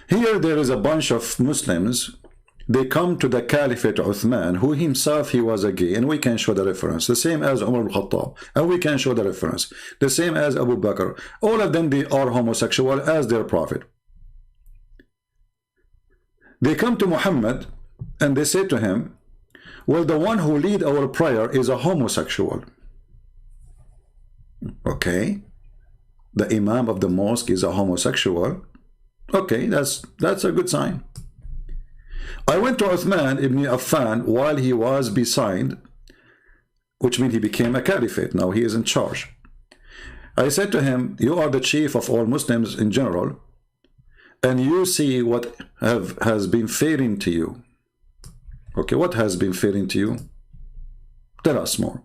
Here there is a bunch of Muslims. They come to the Caliphate Uthman, who himself he was a gay, and we can show the reference. The same as Umar al-Khattab, and we can show the reference. The same as Abu Bakr. All of them, they are homosexual as their prophet. They come to Muhammad and they say to him, well, the one who lead our prayer is a homosexual. Okay. The Imam of the mosque is a homosexual. Okay, that's a good sign. I went to Uthman ibn Affan while he was beside, which means he became a caliphate. Now he is in charge. I said to him, you are the chief of all Muslims in general, and you see what has been failing to you. Okay, what has been failing to you? Tell us more.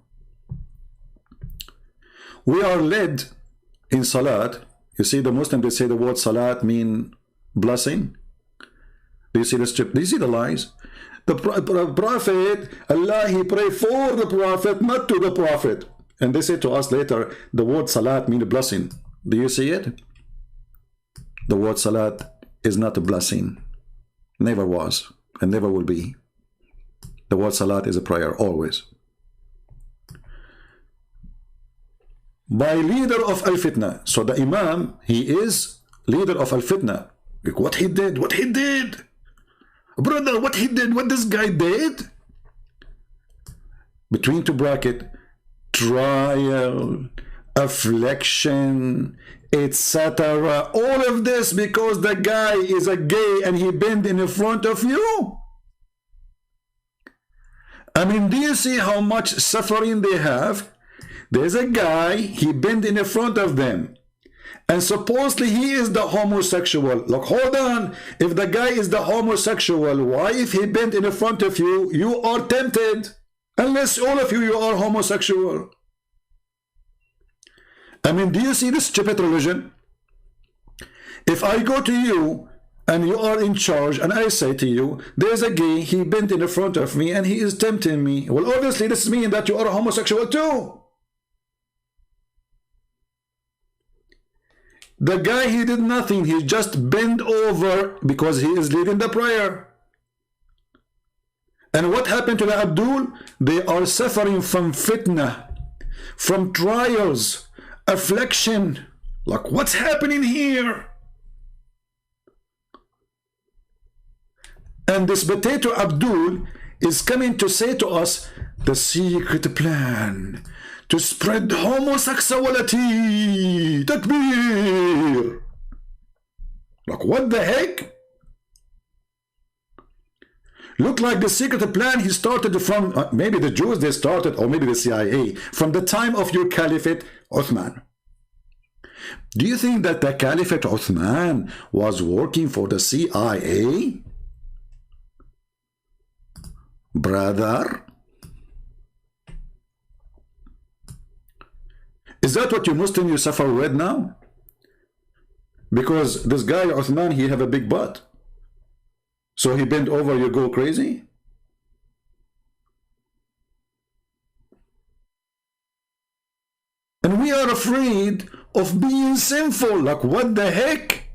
We are led in Salat. You see, the Muslims, they say the word Salat mean blessing. Do you see this? Do you see the lies? The Prophet, Allah, he pray for the Prophet, not to the Prophet. And they say to us later, the word Salat mean a blessing. Do you see it? The word Salat is not a blessing. Never was, and never will be. The word Salat is a prayer, always. By leader of Al-Fitna. So the Imam, he is leader of Al-Fitna. What he did, what he did. Brother, what he did, what this guy did. Between two bracket, trial, affliction, etc. All of this because the guy is a gay and he bend in front of you. I mean, do you see how much suffering they have? There's a guy, he bent in front of them. And supposedly he is the homosexual. Look, hold on. If the guy is the homosexual, why if he bent in front of you, you are tempted? Unless all of you are homosexual. I mean, do you see this stupid religion? If I go to you and you are in charge and I say to you, there's a gay, he bent in front of me and he is tempting me. Well, obviously this means that you are a homosexual too. The guy, he did nothing. He just bent over because he is leading the prayer. And what happened to the Abdul? They are suffering from fitna, from trials, affliction. Like, what's happening here? And this potato Abdul is coming to say to us the secret plan to spread homosexuality. Takbir. Like, what the heck? Look like the secret plan he started from, maybe the Jews they started, or maybe the CIA, from the time of your Caliphate Uthman. Do you think that the Caliphate Uthman was working for the CIA? Brother? Is that what you Muslim you suffer with now? Because this guy Uthman, he have a big butt. So he bent over, you go crazy? And we are afraid of being sinful. Like, what the heck?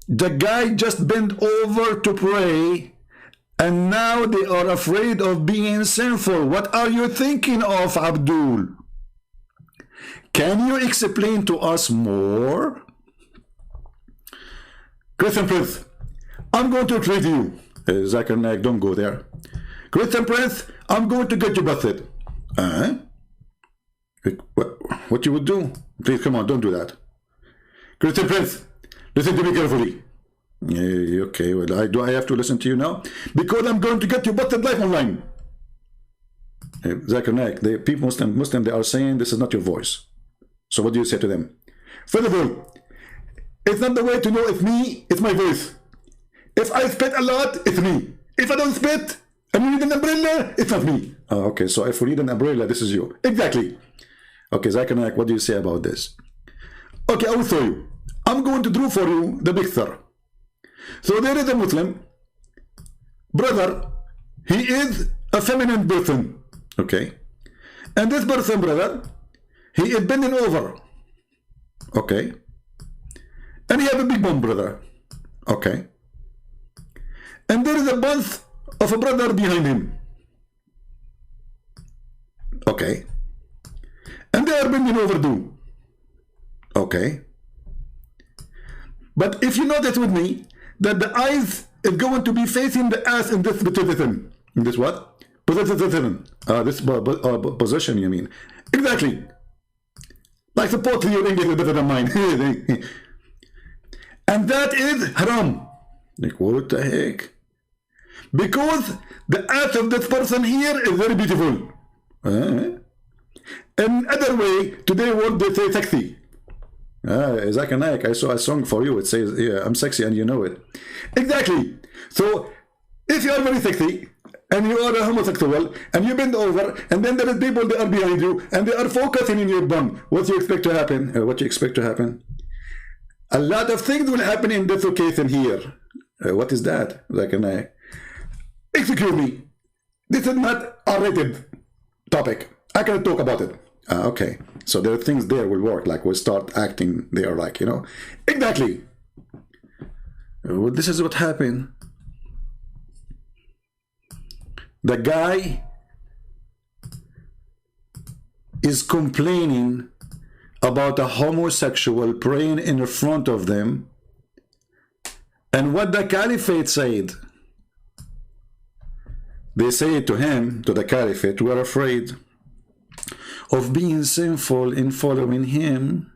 The guy just bent over to pray, and now they are afraid of being sinful. What are you thinking of, Abdul? Can you explain to us more? Christian Prince, I'm going to treat you. Zakir Naik, don't go there. Christian Prince, I'm going to get you busted. What you would do? Please, come on, don't do that. Christian Prince, listen to me carefully. Okay, well, do I have to listen to you now? Because I'm going to get you busted live online. Zakir Naik, the people, Muslim, they are saying this is not your voice. So what do you say to them? First of all, it's not the way to know it's me, it's my voice. If I spit a lot, it's me. If I don't spit, and you need an umbrella, it's not me. Oh, okay, so if we need an umbrella, this is you. Exactly. Okay, Zakir Naik, what do you say about this? Okay, I will show you. I'm going to draw for you the picture. So there is a Muslim brother. He is a feminine person. Okay. And this person, brother, he is bending over. Okay. And he have a big bone, brother. Okay. And there is a bunch of a brother behind him. Okay. And they are bending over too. Okay. But if you notice with me that the eyes is going to be facing the ass in this position. In this what? Position. This position, you mean? Exactly. Like supposedly your English is better than mine. And that is haram. Like, what the heck? Because the ass of this person here is very beautiful. Another way, today world they say sexy. Zach and Naik, I saw a song for you. It says, yeah, I'm sexy and you know it. Exactly. So, if you are very sexy, and you are a homosexual, and you bend over, and then there is people that are behind you, and they are focusing in your bum, what do you expect to happen? What do you expect to happen? A lot of things will happen in this occasion here. What is that? Zach and Naik. Excuse me. This is not a rated topic. I cannot talk about it. Okay. So there are things there will work, like we'll start acting there, like, you know. Exactly. Well, this is what happened. The guy is complaining about a homosexual praying in front of them. And what the caliphate said, they say to him, to the caliphate, we're afraid of being sinful in following him.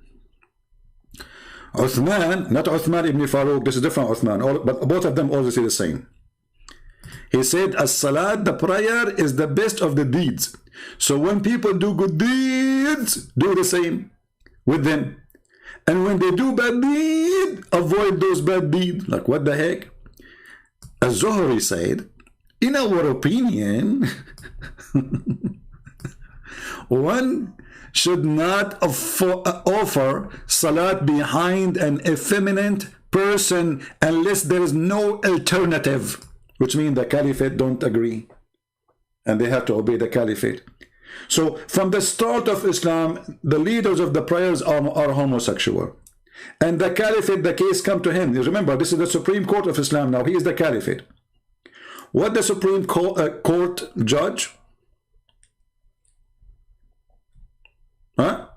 Uthman, not Uthman ibn Farouk, this is different Uthman, but both of them always say the same. He said, as-salat, the prayer, is the best of the deeds. So when people do good deeds, do the same with them. And when they do bad deeds, avoid those bad deeds. Like, what the heck? Az-Zuhri said, in our opinion, one should not offer salat behind an effeminate person unless there is no alternative, which means the caliphate don't agree and they have to obey the caliphate. So from the start of Islam, the leaders of the prayers are homosexual, and the caliphate, the case come to him. Remember, this is the Supreme Court of Islam now. He is the caliphate. What the Supreme Court judge? Huh?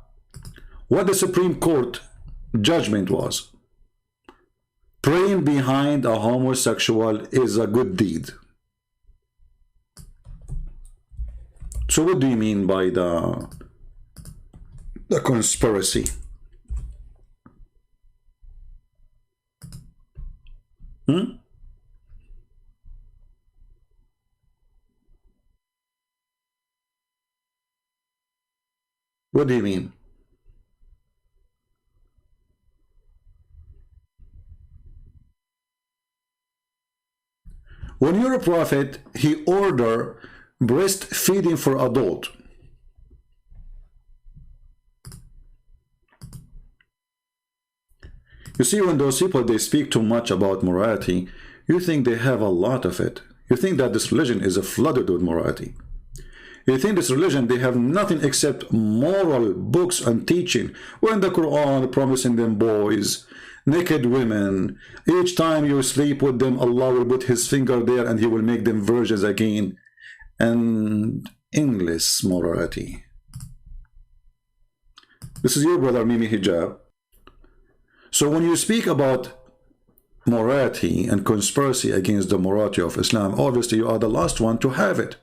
What the Supreme Court judgment was? Praying behind a homosexual is a good deed. So what do you mean by the conspiracy? What do you mean? When you're a prophet, he ordered breastfeeding for adult. You see, when those people, they speak too much about morality, you think they have a lot of it. You think that this religion is flooded with morality. You think this religion, they have nothing except moral books and teaching. When the Quran promising them boys, naked women, each time you sleep with them, Allah will put his finger there and he will make them virgins again. And endless morality. This is your brother Mimi Hijab. So when you speak about morality and conspiracy against the morality of Islam, obviously you are the last one to have it.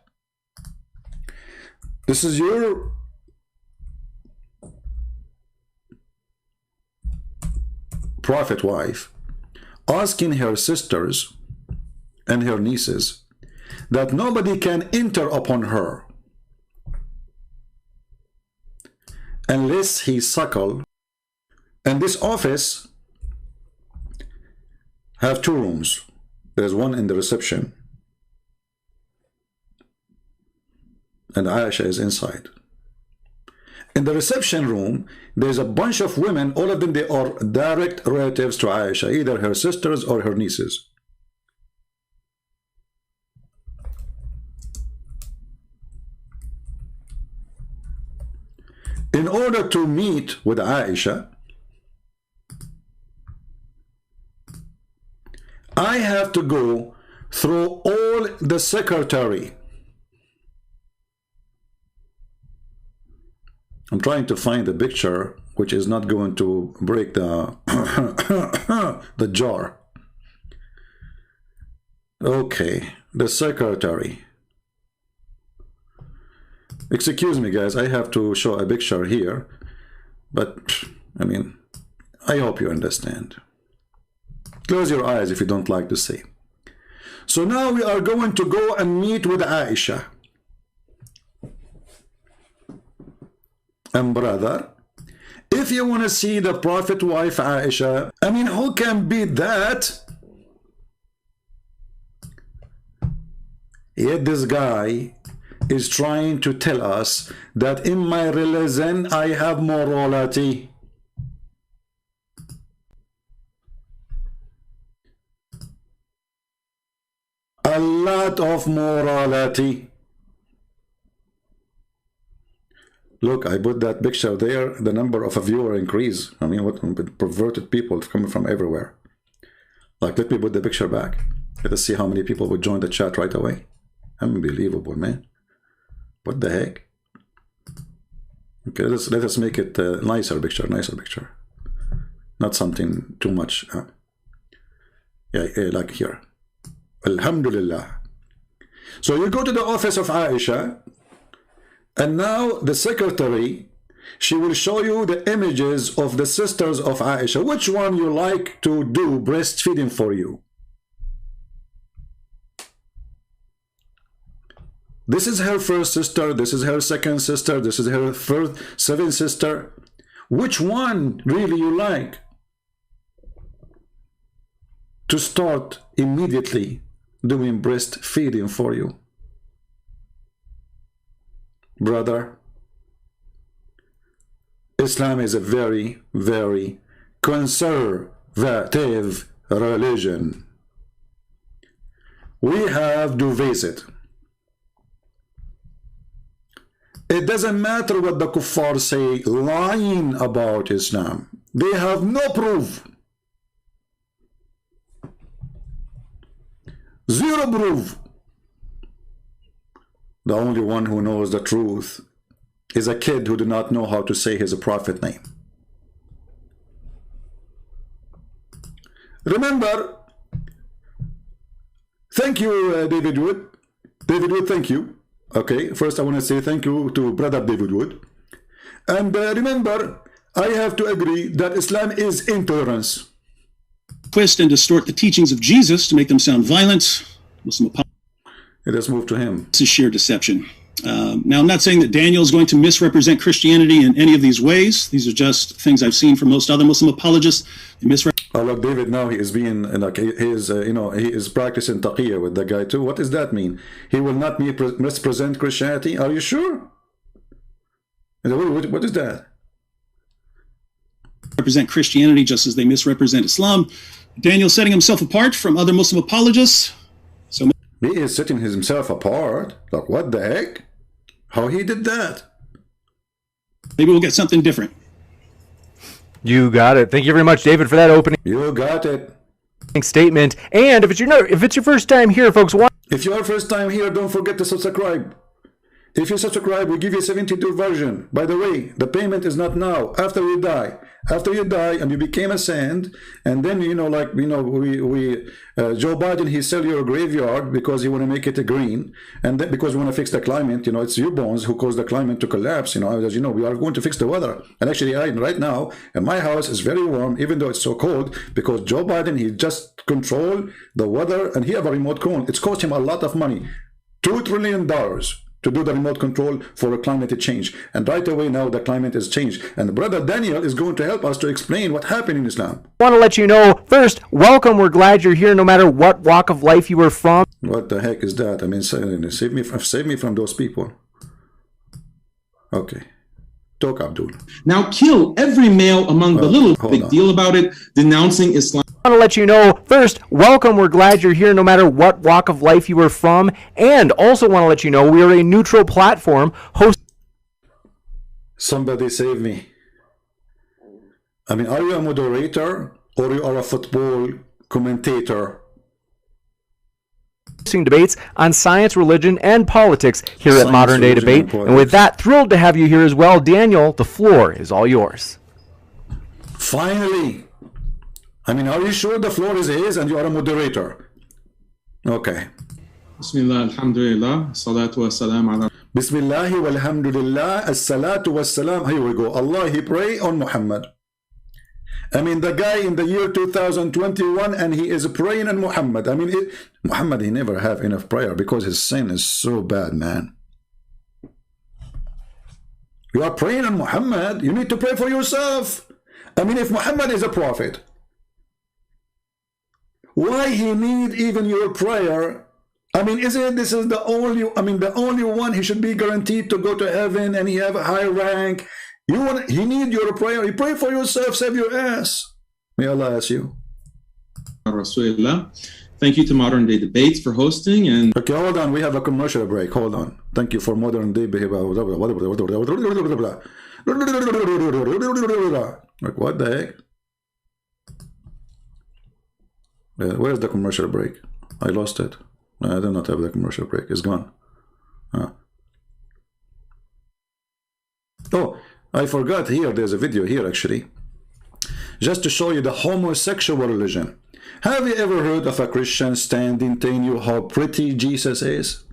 This is your prophet wife asking her sisters and her nieces that nobody can enter upon her unless he suckle. And this office have two rooms. There's one in the reception, and Aisha is inside. In the reception room, there's a bunch of women. All of them, they are direct relatives to Aisha, either her sisters or her nieces. In order to meet with Aisha, I have to go through all the secretary. I'm trying to find a picture which is not going to break the the jar. Okay, the secretary. Excuse me, guys, I have to show a picture here, but I mean, I hope you understand. Close your eyes if you don't like to see. So now we are going to go and meet with Aisha. And brother, if you want to see the Prophet wife Aisha, I mean, who can beat that? Yet this guy is trying to tell us that in my religion I have morality. A lot of morality. Look, I put that picture there, the number of a viewer increase. I mean, what perverted people coming from everywhere. Like, let me put the picture back. Let us see how many people would join the chat right away. Unbelievable, man. What the heck? Okay, let us make it a nicer picture, Not something too much. Yeah, like here. Alhamdulillah. So you go to the office of Aisha, and now the secretary, she will show you the images of the sisters of Aisha. Which one you like to do breastfeeding for you? This is her first sister, this is her second sister, this is her third, seventh sister. Which one really you like to start immediately doing breastfeeding for you? Brother, Islam is a very, very conservative religion. We have to visit. It doesn't matter what the kuffar say lying about Islam. They have no proof. Zero proof. The only one who knows the truth is a kid who did not know how to say his prophet name. Remember, thank you, David Wood. David Wood, thank you. Okay, first I want to say thank you to brother David Wood. And remember, I have to agree that Islam is intolerance. Twist and distort the teachings of Jesus to make them sound violent. Muslim apologists. Let us move to him. This is sheer deception. Now, I'm not saying that Daniel is going to misrepresent Christianity in any of these ways. These are just things I've seen from most other Muslim apologists. Oh, look, David, now he is being, like, he is, you know, he is practicing taqiyya with the guy too. What does that mean? He will not misrepresent Christianity? Are you sure? What is that? Represent Christianity just as they misrepresent Islam. Daniel setting himself apart from other Muslim apologists. So he is setting himself apart. Like, what the heck? How he did that? Maybe we'll get something different. You got it. Thank you very much, David, for that opening. You got it. Statement. And if it's your first time here, folks, if you're first time here, don't forget to subscribe. If you subscribe, we give you 72 version. By the way, the payment is not now. After you die. After you die and you became a saint, and then, you know, like, you know, Joe Biden, he sell your graveyard because he want to make it a green, and then because we want to fix the climate. You know, it's you bonds who cause the climate to collapse. You know, as you know, we are going to fix the weather. And actually, right now, and my house is very warm, even though it's so cold, because Joe Biden, he just control the weather, and he have a remote control. It's cost him a lot of money, $2 trillion. To do the remote control for a climate change. And right away now the climate has changed. And Brother Daniel is going to help us to explain what happened in Islam. I want to let you know, first, welcome. We're glad you're here no matter what walk of life you were from. What the heck is that? I mean, save me from those people. Okay. Talk, Abdul. Now kill every male among the little. Big deal about it, denouncing Islam. I want to let you know, first, welcome. We're glad you're here no matter what walk of life you were from. And also want to let you know we are a neutral platform host. Somebody save me. I mean, are you a moderator or you are a football commentator? debates on science, religion, and politics here at Science, Modern Day religion, and Debate. And politics. with that, thrilled to have you here as well. Daniel, the floor is all yours. Finally. I mean, are you sure the floor is his and you are a moderator? Okay. Bismillah, alhamdulillah, salatu wa salam ala. Bismillah walhamdulillah, as-salatu was-salam. Here we go. Allah, he pray on Muhammad. I mean, the guy in the year 2021 and he is praying on Muhammad. I mean, Muhammad, he never have enough prayer because his sin is so bad, man. You are praying on Muhammad, you need to pray for yourself. I mean, if Muhammad is a prophet, why he need even your prayer? I mean, isn't this is the only, I mean, the only one he should be guaranteed to go to heaven and he have a high rank. You want, he need your prayer. You pray for yourself, save your ass. May Allah bless you. Rasulullah. Thank you to Modern Day Debates for hosting. And Okay, hold on. We have a commercial break. Hold on. Thank you for Modern Day behavior. Like, what the heck? Where's the commercial break? I lost it. I do not have the commercial break. It's gone. Oh, I forgot here. There's a video here actually. Just to show you the homosexual religion. Have you ever heard of a Christian standing telling you how pretty Jesus is?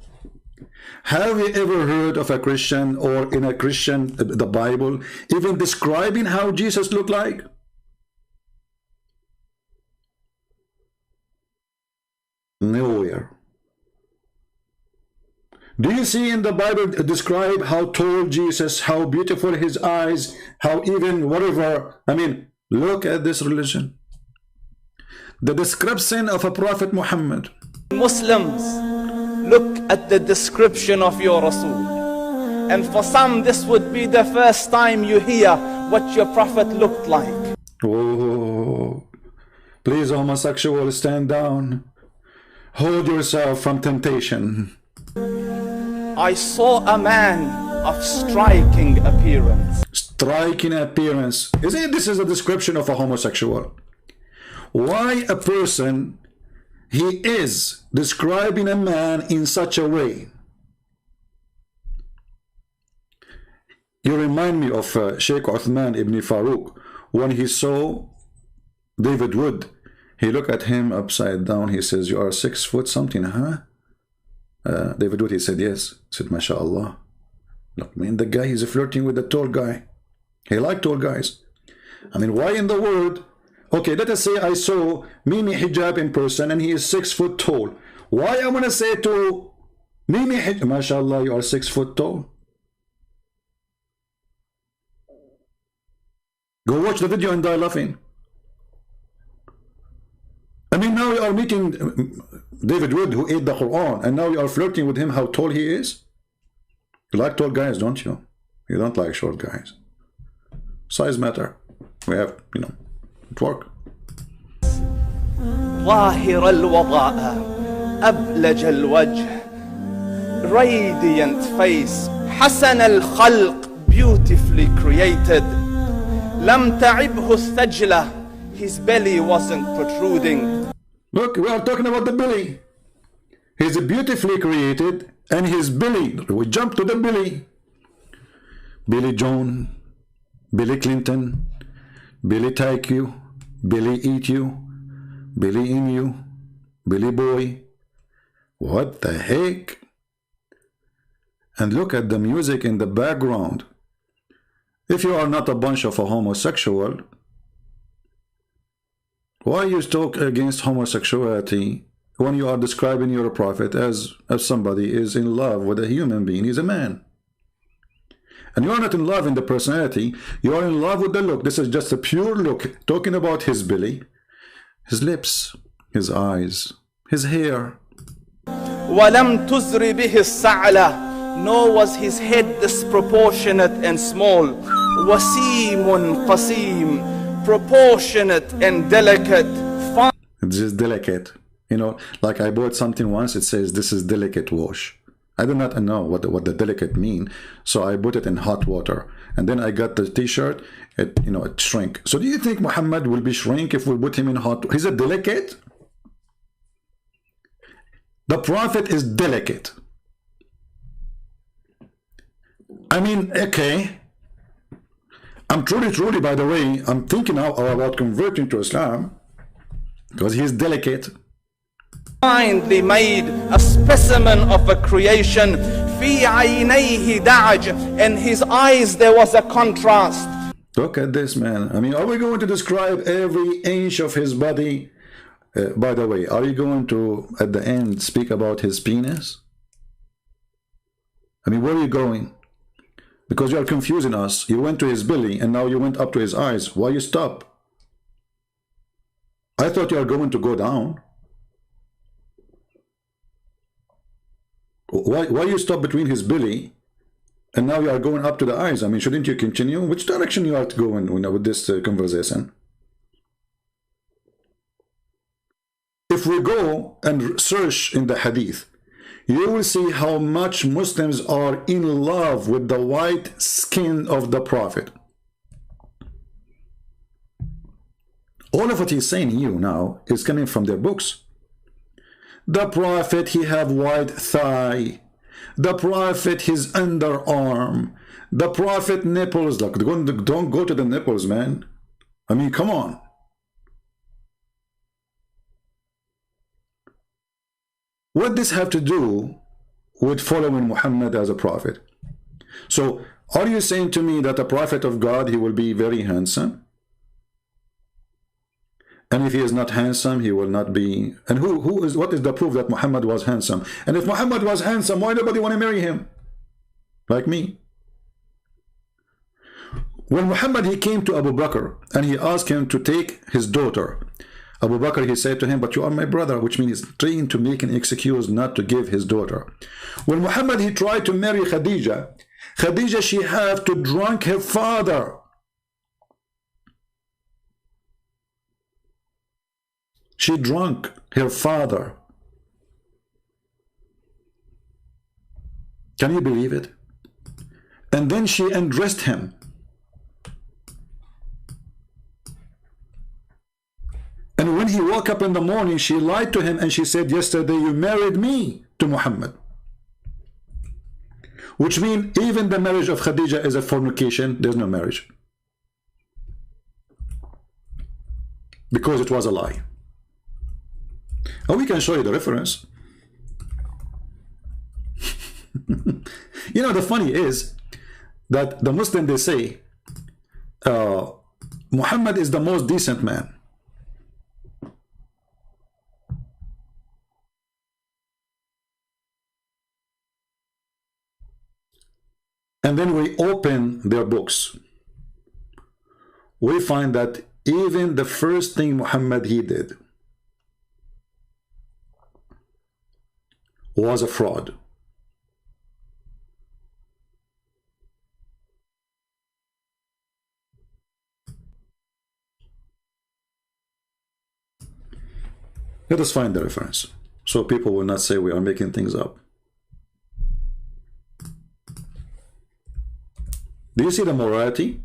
Have you ever heard of a Christian or in a Christian, the Bible, even describing how Jesus looked like? Nowhere. Do you see in the Bible describe how tall Jesus, how beautiful his eyes, how even whatever? I mean, look at this religion. The description of a Prophet Muhammad. Muslims, look at the description of your Rasul. And for some, this would be the first time you hear what your Prophet looked like. Oh, please, homosexuals, stand down. Hold yourself from temptation. I saw a man of striking appearance. Striking appearance. Isn't this is a description of a homosexual? Why a person, he is describing a man in such a way? You remind me of Sheikh Uthman ibn Farouk when he saw David Wood. He looked at him upside down. He says, "You are 6 foot something, huh?" David Wood, he said, "Yes." He said, "MashaAllah." Look, I mean, the guy, he's flirting with the tall guy. He liked tall guys. I mean, why in the world? Okay, let us say I saw Mimi Hijab in person and he is 6 foot tall. Why I want to say to Mimi Hijab, MashaAllah, you are 6 foot tall? Go watch the video and die laughing. I mean, now you are meeting David Wood, who ate the Quran, and now you are flirting with him how tall he is. You like tall guys, don't you? You don't like short guys. Size matter. We have, you know, it work. ظاهر الوضاء أبلج الوجه radiant face حسن الخلق beautifully created لم تعبه الثجلة his belly wasn't protruding. Look, we are talking about the belly. He's beautifully created and his belly, we jump to the belly. Billy Joan, Billy Clinton, Billy take you, Billy eat you, Billy in you, Billy boy. What the heck? And look at the music in the background. If you are not a bunch of a homosexual, why you talk against homosexuality when you are describing your prophet as somebody is in love with a human being? He's a man. And you are not in love in the personality, you are in love with the look. This is just a pure look, talking about his belly, his lips, his eyes, his hair. ولم تزر به السعلة, nor was his head disproportionate and small. وسيم قسيم, proportionate and delicate. This is delicate. You know, like I bought something once, it says this is delicate wash. I do not know what the delicate mean, so I put it in hot water, and then I got the t-shirt. It, you know, it shrink. So do you think Muhammad will be shrink if we put him in hot? He's a delicate. The Prophet is delicate. I mean, okay. I'm truly, by the way, I'm thinking now about converting to Islam because he's delicate. Divinely made, a specimen of a creation. في عينيه دعج. In his eyes there was a contrast. Look at this, man. I mean, are we going to describe every inch of his body? By the way, are you going to, at the end, speak about his penis? I mean, where are you going? Because you are confusing us. You went to his belly, and now you went up to his eyes. Why you stop? I thought you are going to go down. Why you stop between his belly, and now you are going up to the eyes? I mean, shouldn't you continue? Which direction you are going with this conversation? If we go and search in the hadith, you will see how much Muslims are in love with the white skin of the Prophet. All of what he's saying you now is coming from their books. The Prophet, he have white thigh. The Prophet, his underarm. The Prophet nipples. Like, don't go to the nipples, man. I mean, come on. What does this have to do with following Muhammad as a prophet? So, are you saying to me that a prophet of God, he will be very handsome? And if he is not handsome, he will not be. And what is the proof that Muhammad was handsome? And if Muhammad was handsome, why nobody want to marry him? Like me. When Muhammad, he came to Abu Bakr and he asked him to take his daughter. Abu Bakr, he said to him, but you are my brother, which means he's trying to make an excuse not to give his daughter. When Muhammad, he tried to marry Khadija, she had to drunk her father. She drunk her father. Can you believe it? And then she undressed him. And when he woke up in the morning, she lied to him and she said, yesterday you married me to Muhammad. Which means even the marriage of Khadija is a fornication. There's no marriage. Because it was a lie. Oh, we can show you the reference. You know, the funny is that the Muslim, they say, Muhammad is the most decent man. And then we open their books. We find that even the first thing Muhammad he did was a fraud. Let us find the reference, so people will not say we are making things up. Do you see the morality?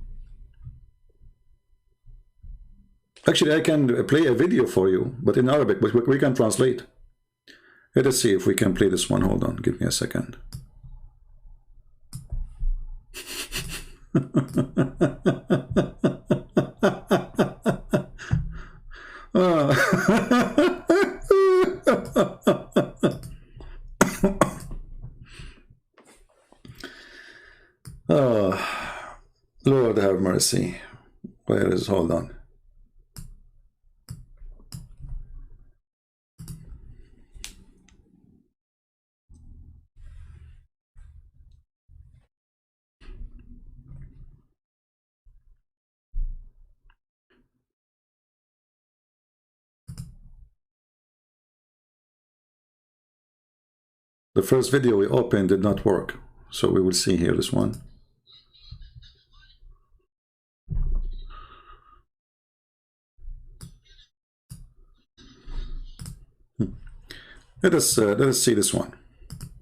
Actually, I can play a video for you, but in Arabic, but we can translate. Let us see if we can play this one. Hold on, give me a second. Oh, Lord have mercy. Where is, hold on. The first video we opened did not work, so we will see here this one. Let us see this one.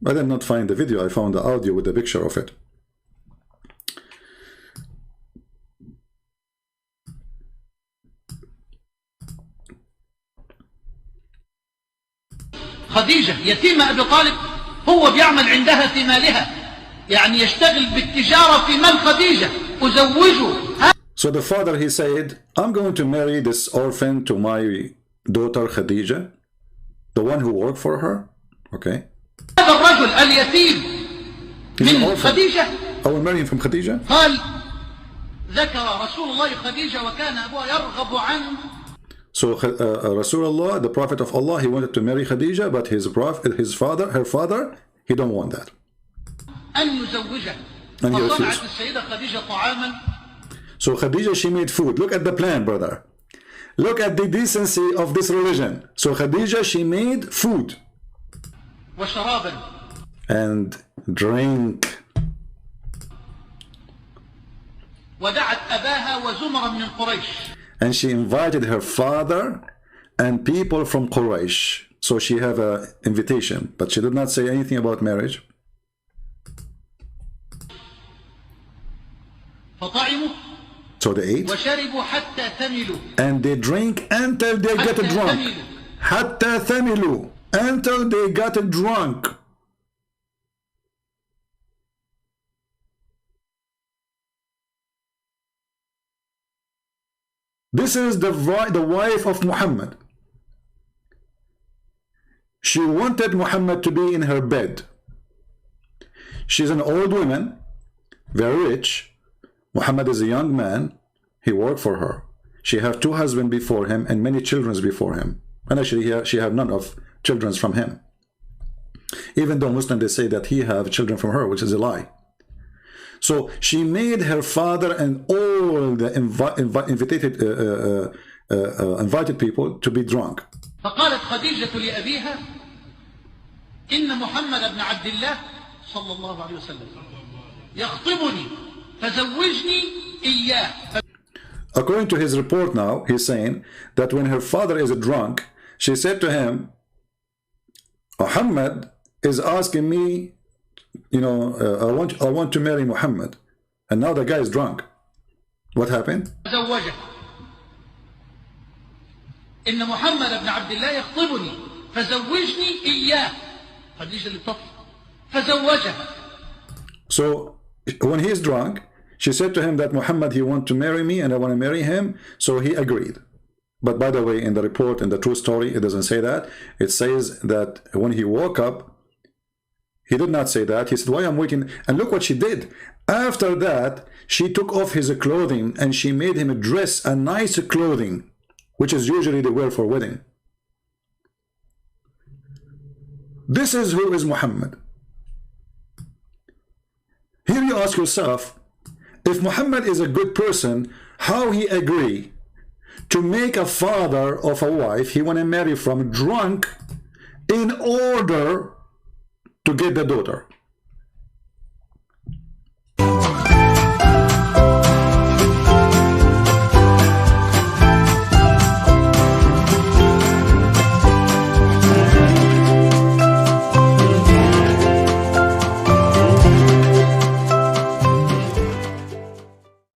I did not find the video, I found the audio with the picture of it. خديجة يتيمة أبي طالب هو بيعمل عندها في مالها يعني يشتغل بالتجارة في مال خديجة أزوجه. So the father, he said, I'm going to marry this orphan to my daughter Khadija, the one who worked for her. Okay. هذا الرجل اليتيم من خديجة I will marry him from Khadija. قال ذكر رسول الله خديجة وكان أبوها يرغب عنه. So Rasulullah, the Prophet of Allah, he wanted to marry Khadija, but her father, he don't want that. أن يزوجها. And he فصنعت refused. السيدة خديجة طعاما. So Khadija, she made food. Look at the plan, brother. Look at the decency of this religion. So Khadija, she made food. وشرابا. And drink. ودعت أباها وزمرا من قريش. And she invited her father and people from Quraysh. So she have an invitation, but she did not say anything about marriage. فطعموا. So they ate. وشربوا حتى ثملوا. And they drink until they get drunk. حتى ثملوا. Until they got drunk. This is the wife of Muhammad. She wanted Muhammad to be in her bed. She's an old woman, very rich. Muhammad is a young man. He worked for her. She had 2 husbands before him and many children before him. And actually she had none of children from him. Even though Muslims, they say that he have children from her, which is a lie. So she made her father and all the invited people to be drunk. فقالت خديجة لأبيها إن محمد بن عبد الله صلى الله عليه وسلم يخطبني فزوجني إياه. According to his report now, he's saying that when her father is drunk, she said to him, Muhammad is asking me, you know, I want to marry Muhammad. And now the guy is drunk. What happened? زوجه. إن محمد بن عبد الله يخطبني فزوجني إياه. خديجة اللي بتطلب فزوجها. So when he is drunk, she said to him that Muhammad, he want to marry me and I want to marry him. So he agreed. But by the way, in the report, in the true story, it doesn't say that. It says that when he woke up, he did not say that. He said, why I'm waiting? And look what she did. After that, she took off his clothing and she made him dress a nice clothing, which is usually they wear for wedding. This is who is Muhammad. Here you ask yourself, if Muhammad is a good person, how he agree to make a father of a wife he want to marry from drunk in order to get the daughter?